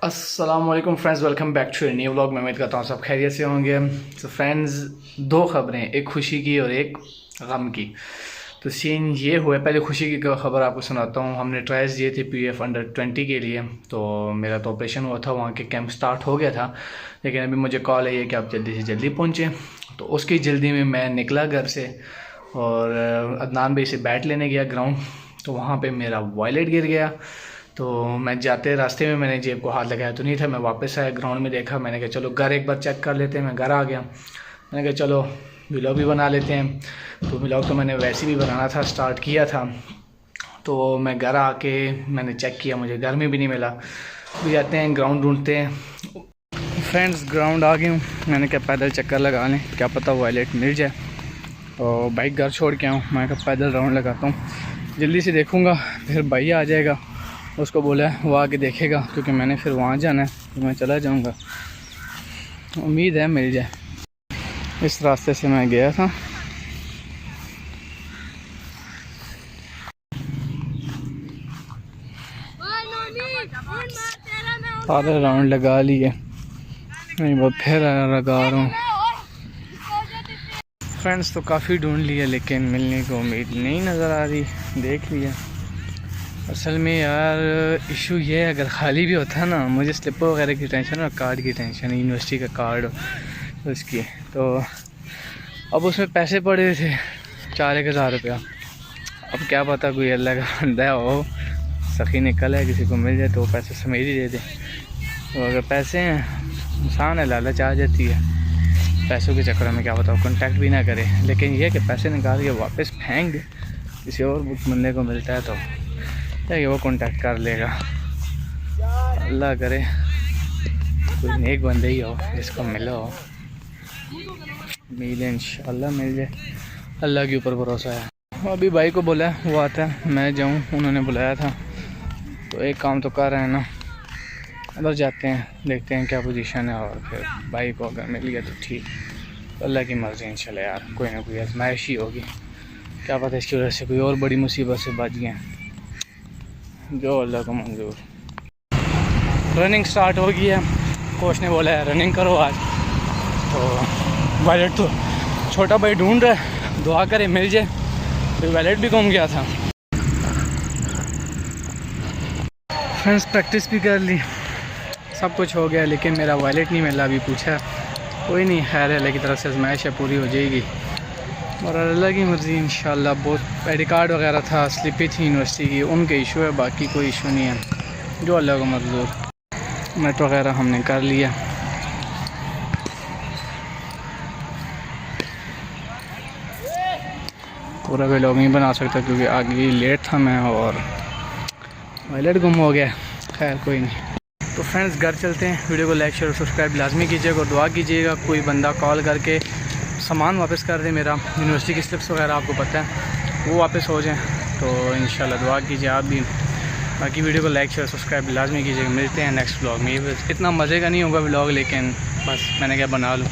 अस्सलाम वालेकुम friends, welcome back to new vlog. मैं उम्मीद करता हूँ सब खैरियत से होंगे। तो फ्रेंड्स, दो खबरें, एक खुशी की और एक गम की। तो सीन ये हुआ, पहले खुशी की खबर आपको सुनाता हूँ। हमने ट्रायल्स दिए थे पीएफ अंडर 20 के लिए, तो मेरा तो ऑपरेशन हुआ था, वहाँ के कैंप स्टार्ट हो गया था। लेकिन अभी मुझे कॉल आई है कि आप जल्दी से जल्दी पहुँचें। तो उसकी जल्दी में मैं निकला घर से और अदनान भाई से बैट लेने गया ग्राउंड। तो वहाँ पर मेरा वॉलेट गिर गया। तो मैं जाते रास्ते में मैंने जेब को हाथ लगाया तो नहीं था। मैं वापस आया, ग्राउंड में देखा, मैंने कहा चलो घर एक बार चेक कर लेते हैं। मैं घर आ गया, मैंने कहा चलो व्लॉग भी बना लेते हैं। तो व्लॉग तो मैंने वैसे भी बनाना था, स्टार्ट किया था। तो मैं घर आके मैंने चेक किया, मुझे घर में भी नहीं मिला। भी जाते हैं ग्राउंड ढूंढते हैं। फ्रेंड्स, ग्राउंड आ गया हूँ। मैंने कहा पैदल चक्कर लगा लें, क्या पता वॉलेट मिल जाए। और बाइक घर छोड़ के आऊँ, मैं कहा पैदल राउंड लगाता हूँ, जल्दी से देखूँगा, फिर भाई आ जाएगा। उसको बोला है वो आके देखेगा, क्योंकि मैंने फिर वहाँ जाना है, तो मैं चला जाऊँगा। उम्मीद है मिल जाए। इस रास्ते से मैं गया था। सारे राउंड लगा लिए, नहीं वो फिर लगा रहा हूँ। फ्रेंड्स, तो काफ़ी ढूंढ लिया लेकिन मिलने को उम्मीद नहीं नज़र आ रही। देख लिया। असल में यार इशू ये है, अगर खाली भी होता है ना, मुझे स्लिपर वगैरह की टेंशन और कार्ड की टेंशन है, यूनिवर्सिटी का कार्ड उसकी। तो अब उसमें पैसे पड़े थे 4-1 हज़ार रुपया। अब क्या पता कोई अल्लाह का बंदा हो, सखी निकल है, किसी को मिल जाए तो वो पैसे समेत ही दे दे। तो अगर पैसे हैं, इंसान है, लालच आ जाती है पैसों के चक्कर में, क्या पता कॉन्टैक्ट भी ना करे। लेकिन यह कि पैसे निकाल के वापस फेंक दे, किसी और बंदे को मिलता है तो कि वो कांटेक्ट कर लेगा। अल्लाह करे कोई नेक बंदे ही हो जिसको मिलो, मिले इंशाल्लाह मिल जाए। अल्लाह के ऊपर भरोसा है। अभी भाई को बोला है वो आता है, मैं जाऊँ, उन्होंने बुलाया था। तो एक काम तो कर रहे हैं ना, उधर जाते हैं, देखते हैं क्या पोजीशन है, और फिर भाई को अगर मिल गया तो ठीक। तो अल्लाह की मर्ज़ी इंशाल्लाह यार, कोई ना कोई आजमाइश ही होगी, क्या पता इसकी वजह से कोई और बड़ी मुसीबत से बच गए, जो अल्लाह को मंजूर। रनिंग स्टार्ट हो गई है, कोच ने बोला है रनिंग करो आज। तो वॉलेट तो छोटा भाई ढूंढ रहा है, दुआ करे मिल जाए। फिर वॉलेट भी गुम गया था। फ्रेंड्स, प्रैक्टिस भी कर ली, सब कुछ हो गया, लेकिन मेरा वॉलेट नहीं मिला। अभी पूछा, कोई नहीं, खैर है, अल्लाह की तरफ से आजमाइश है, पूरी हो जाएगी और अल्लाह की मर्ज़ी इंशाल्लाह। बहुत आई डी कार्ड वगैरह था, स्लिपी थी यूनिवर्सिटी की, उनके इशू है, बाकी कोई इशू नहीं है, जो अल्लाह को मंजूर। नेट वगैरह हमने कर लिया। पूरा व्लॉग नहीं बना सकता क्योंकि आगे लेट था मैं और वॉलेट गुम हो गया। खैर कोई नहीं। तो फ्रेंड्स, घर चलते हैं। वीडियो को लाइक शेयर और सब्सक्राइब लाजमी कीजिएगा और दुआ कीजिएगा कोई बंदा कॉल करके सामान वापस कर दे, मेरा यूनिवर्सिटी की स्लिप्स वगैरह आपको पता है, वो वापस हो जाएं। तो इंशाल्लाह दुआ कीजिए आप भी। बाकी वीडियो को लाइक शेयर सब्सक्राइब लाजमी कीजिएगा। मिलते हैं नेक्स्ट व्लॉग में। इतना मज़े का नहीं होगा व्लॉग, लेकिन बस मैंने क्या बना लूँ।